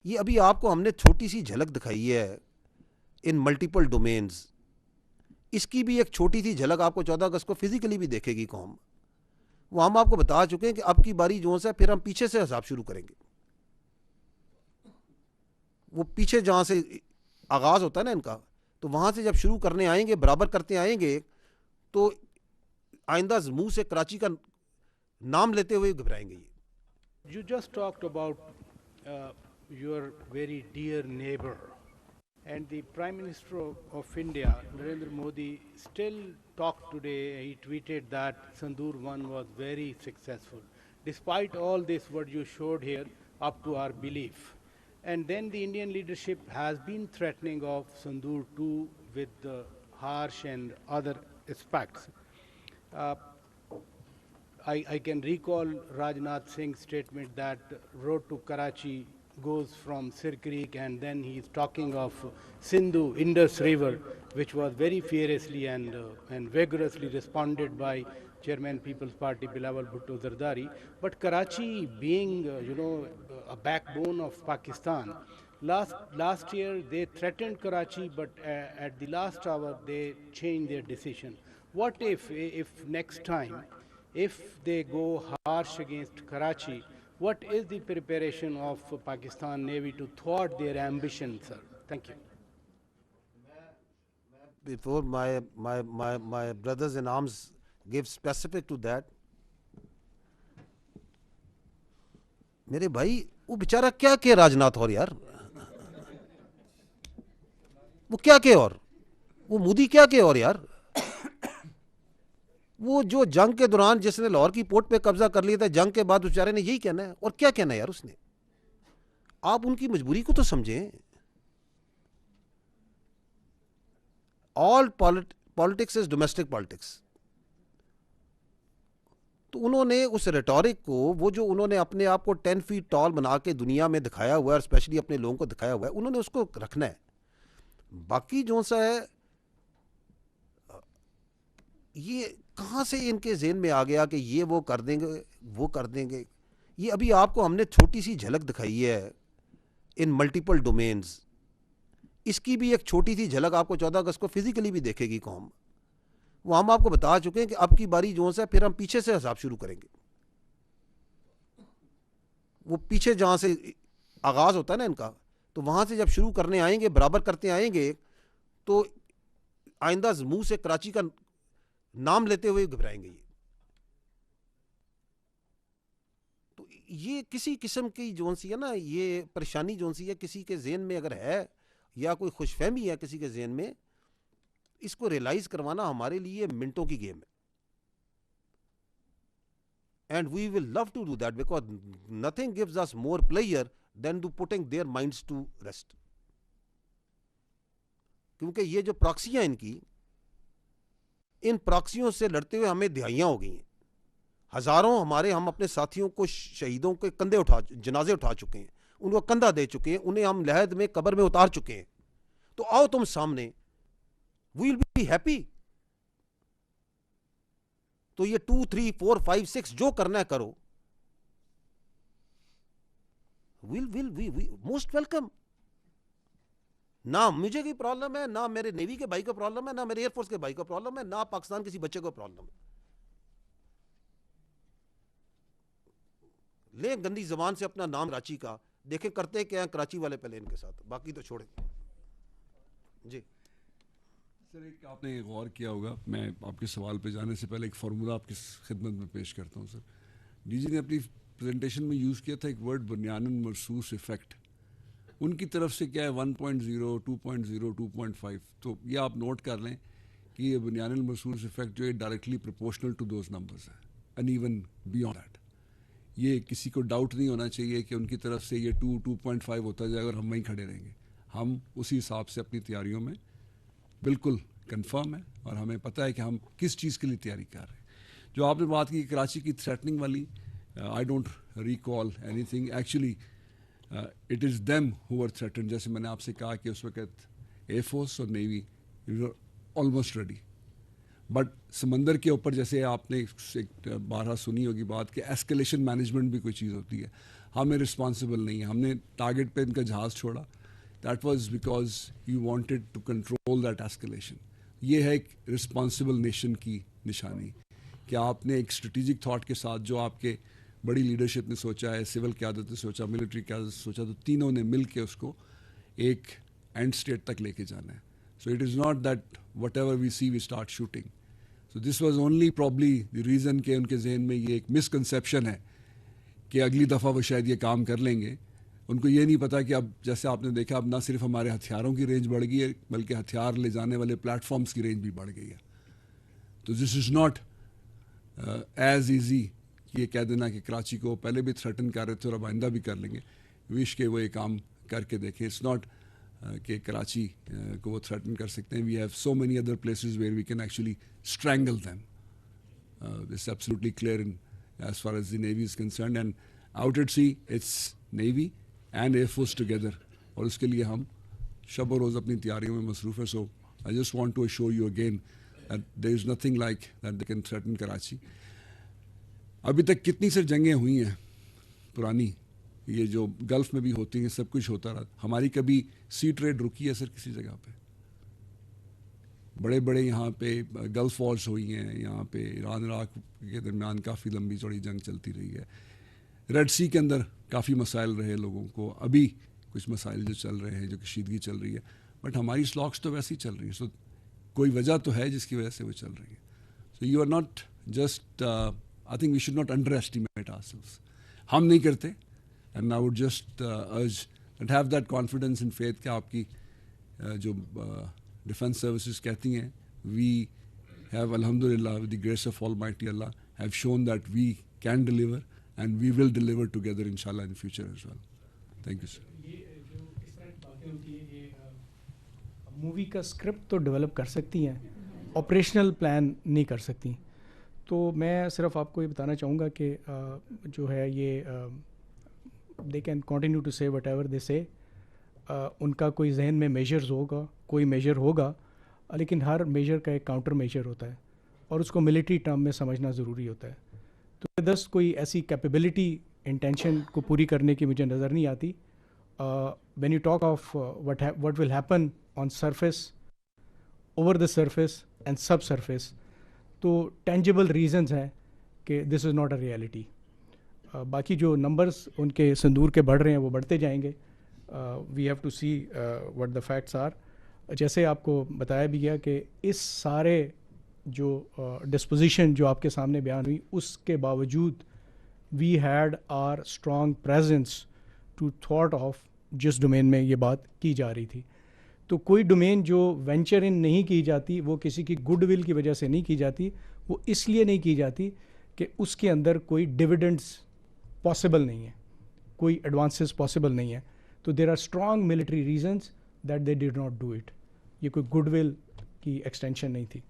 یہ ابھی آپ کو ہم نے چھوٹی سی جھلک دکھائی ہے ان ملٹیپل ڈومینز. اس کی بھی ایک چھوٹی سی جھلک آپ کو 14 اگست کو فزیکلی بھی دیکھے گی قوم. وہ ہم آپ کو بتا چکے ہیں کہ اب کی باری جو ہے پھر ہم پیچھے سے حساب شروع کریں گے. وہ پیچھے جہاں سے آغاز ہوتا ہے نا ان کا, تو وہاں سے جب شروع کرنے آئیں گے, برابر کرتے آئیں گے, تو آئندہ منہ سے کراچی کا نام لیتے ہوئے گھبرائیں گے. یہ You just talked about your very dear neighbor, and the Prime Minister of India, Narendra Modi, still talked today. He tweeted that Sandur 1 was very successful, despite all this what you showed here, up to our belief. And then the Indian leadership has been threatening of Sandur 2 with the harsh and other aspects. Uh, I can recall Rajnath Singh's statement that road to Karachi goes from Sir Creek, and then he is talking of Sindhu, Indus River, which was very furiously and vigorously responded by Chairman People's Party Bilawal Bhutto Zardari. But Karachi being, a backbone of Pakistan, last year they threatened Karachi, but at the last hour they changed their decision. What if next time, if they go harsh against Karachi, what is the preparation of Pakistan Navy to thwart their ambition, sir? Thank you. before my brothers in arms give specific to that, میرے بھائی وہ بیچارہ کیا کہ راجناتھ اور یار, وہ کیا کہ اور وہ مودی کیا کہ اور یار, وہ جو جنگ کے دوران جس نے لاہور کی پورٹ پہ قبضہ کر لیا تھا, جنگ کے بعد بیچارے نے یہی کہنا ہے, اور کیا کہنا ہے یار اس نے. آپ ان کی مجبوری کو تو سمجھیں. آل پالیٹکس از ڈومیسٹک پالیٹکس. تو انہوں نے اس ریٹورک کو, وہ جو انہوں نے اپنے آپ کو 10 feet ٹال بنا کے دنیا میں دکھایا ہوا ہے, اور اسپیشلی اپنے لوگوں کو دکھایا ہوا ہے, انہوں نے اس کو رکھنا ہے. باقی جو سا ہے, یہ کہاں سے ان کے ذہن میں آ گیا کہ یہ وہ کر دیں گے, وہ کر دیں گے. یہ ابھی آپ کو ہم نے چھوٹی سی جھلک دکھائی ہے ان ملٹیپل ڈومینز. اس کی بھی ایک چھوٹی سی جھلک آپ کو 14 اگست کو فزیکلی بھی دیکھے گی قوم. وہ ہم آپ کو بتا چکے ہیں کہ اب کی باری جو ہے پھر ہم پیچھے سے حساب شروع کریں گے. وہ پیچھے جہاں سے آغاز ہوتا ہے نا ان کا, تو وہاں سے جب شروع کرنے آئیں گے, برابر کرتے آئیں گے, تو آئندہ منہ سے کراچی کا نام لیتے ہوئے گھبرائیں گے. تو یہ کسی قسم کی جون سی ہے نا, یہ پریشانی جون سی ہے کسی کے ذہن میں اگر ہے, یا کوئی خوش فہمی ہے کسی کے ذہن میں, اس کو ریلائز کروانا ہمارے لیے منٹوں کی گیم ہے. And we will love to do that, because nothing gives us more pleasure than to putting their minds to rest. کیونکہ یہ جو پراکسی ہیں ان کی, ان پراکسیوں سے لڑتے ہوئے ہمیں دہائیاں ہو گئی ہیں. ہزاروں ہم اپنے ساتھیوں کو, شہیدوں کے کندھے جنازے اٹھا چکے ہیں, ان کو کندھا دے چکے ہیں, انہیں ہم لحد میں قبر میں اتار چکے ہیں. تو آؤ تم سامنے, وی ول بی ہیپی. تو یہ 2 3 4 5 6 جو کرنا ہے کرو, موسٹ ویلکم. نہ مجھے کی پرابلم ہے, نہ میرے نیوی کے بھائی کو پرابلم ہے, نہ میرے ایئر فورس کے بھائی کو پرابلم ہے, نہ پاکستان کسی بچے کو پرابلم ہے. لیں گندی زبان سے اپنا نام کراچی کا, دیکھیں کرتے کیا ہیں کراچی والے پہلے ان کے ساتھ, باقی تو چھوڑیں. جی سر, ایک آپ نے غور کیا ہوگا, میں آپ کے سوال پہ جانے سے پہلے ایک فارمولہ آپ کی خدمت میں پیش کرتا ہوں. سر, ڈی جی نے اپنی پریزنٹیشن میں یوز کیا تھا ایک ورڈ, بنیاناً مرصوص ایفیکٹ. ان کی طرف سے کیا ہے 1.0 2.0 2.5. تو یہ آپ نوٹ کر لیں کہ یہ بنیاناً مرصوص ایفیکٹ جو ہے directly proportional to those numbers ہے, اینڈ ایون بیونڈ دیٹ. یہ کسی کو ڈاؤٹ نہیں ہونا چاہیے کہ ان کی طرف سے یہ 2.5 ہوتا جائے اور ہم وہیں کھڑے رہیں گے. ہم اسی حساب سے اپنی تیاریوں میں بالکل کنفرم ہے, اور ہمیں پتہ ہے کہ ہم کس چیز کے لیے تیاری کر رہے ہیں. جو آپ نے بات کی کراچی کی تھریٹننگ والی, I don't recall anything. Actually it is them who are threatened. جیسے میں نے آپ سے کہا کہ اس وقت ایئر فورس اور نیوی آلموسٹ ریڈی, بٹ سمندر کے اوپر جیسے آپ نے بارہا سنی ہوگی بات کہ ایسکلیشن مینجمنٹ بھی کوئی چیز ہوتی ہے. ہمیں رسپانسبل نہیں ہے, ہم نے ٹارگیٹ پہ ان کا جہاز چھوڑا. That was because you wanted to control that escalation. یہ ہے ایک رسپانسبل نیشن کی نشانی کہ آپ نے ایک اسٹریٹجک تھاٹ کے ساتھ جو آپ کے بڑی لیڈرشپ نے سوچا ہے, سول قیادت نے سوچا, ملٹری قیادت نے سوچا, تو تینوں نے مل کے اس کو ایک اینڈ اسٹیٹ تک لے کے جانا ہے. So it is not that whatever we see we start shooting. So this was only probably the reason کہ ان کے ذہن میں یہ ایک مسکنسیپشن ہے کہ اگلی دفعہ وہ شاید یہ کام کر لیں گے. ان کو یہ نہیں پتا کہ اب جیسے آپ نے دیکھا اب نہ صرف ہمارے ہتھیاروں کی رینج بڑھ گئی ہے بلکہ ہتھیار لے جانے والے پلیٹ فارمس کی رینج بھی بڑھ گئی ہے. تو دس از ناٹ ایز ایزی یہ کہہ دینا کہ کراچی کو پہلے بھی تھریٹن کر رہے تھے اور اب آئندہ بھی کر لیں گے. وش کہ وہ یہ کام کر کے دیکھیں. اٹس ناٹ کہ کراچی کو وہ تھریٹن کر سکتے ہیں. We have so many other places where we can actually strangle them. This absolutely clear in as far as the navy is concerned. And out at sea it's navy and air force together, اور اس کے لیے ہم شب و روز اپنی تیاریوں میں مصروف ہے. So I just want to assure you again that there is nothing like that they can threaten Karachi. ابھی تک کتنی سر جنگیں ہوئی ہیں پرانی, یہ جو گلف میں بھی ہوتی ہیں, سب کچھ ہوتا رہا. ہماری کبھی سی ٹریڈ رکی ہے سر کسی جگہ پہ؟ بڑے بڑے یہاں پہ گلف وارز ہوئی ہیں, یہاں پہ ایران عراق کے درمیان کافی لمبی چوڑی جنگ چلتی رہی ہے. ریڈ سی کے اندر کافی مسائل رہے لوگوں کو, ابھی کچھ مسائل جو چل رہے ہیں, جو کشیدگی چل رہی ہے, بٹ ہماری سلاکس تو ویسے ہی چل رہی ہیں. سو کوئی وجہ تو ہے جس کی وجہ سے وہ چل رہی ہے. So you are not just I think we should not underestimate ourselves. ہم نہیں کرتے. And I would just urge that have that confidence and faith کہ آپ کی جو ڈیفنس سروسز کہتی ہیں, we have alhamdulillah with the grace of Almighty Allah have shown that we can deliver and we will deliver together inshallah in the future as well. Thank you sir. یہ جو اس طرح کی باتیں ہوتی ہیں یہ مووی کا اسکرپٹ تو ڈیولپ کر سکتی ہیں, آپریشنل پلان نہیں کر سکتی. تو میں صرف آپ کو یہ بتانا چاہوں گا کہ جو ہے یہ دے کین کنٹینیو ٹو سے وٹ ایور دے سے. ان کا کوئی ذہن میں میجرز ہوگا, کوئی میجر ہوگا, لیکن ہر میجر کا ایک کاؤنٹر میجر ہوتا ہے اور اس کو ملٹری ٹرم میں سمجھنا ضروری ہوتا ہے. تو 10 کوئی ایسی کیپیبلٹی انٹینشن کو پوری کرنے کی مجھے نظر نہیں آتی. When you talk of what will happen on surface, over the surface and sub surface, تو ٹینجیبل ریزنز ہیں کہ دس از ناٹ اے ریئلٹی. باقی جو نمبرز ان کے صندور کے بڑھ رہے ہیں وہ بڑھتے جائیں گے. We have to see what the facts are. جیسے آپ کو بتایا بھی گیا کہ اس سارے جو ڈسپوزیشن جو آپ کے سامنے بیان ہوئی, اس کے باوجود we had our strong presence to thought of جس ڈومین میں یہ بات کی جا رہی تھی. تو کوئی ڈومین جو وینچر ان نہیں کی جاتی وہ کسی کی گڈ ول کی وجہ سے نہیں کی جاتی, وہ اس لیے نہیں کی جاتی کہ اس کے اندر کوئی ڈویڈنڈس پاسبل نہیں ہے, کوئی ایڈوانسز پاسبل نہیں ہے. تو there are strong military reasons that they did not do it. یہ کوئی گڈ ول کی ایکسٹینشن نہیں تھی.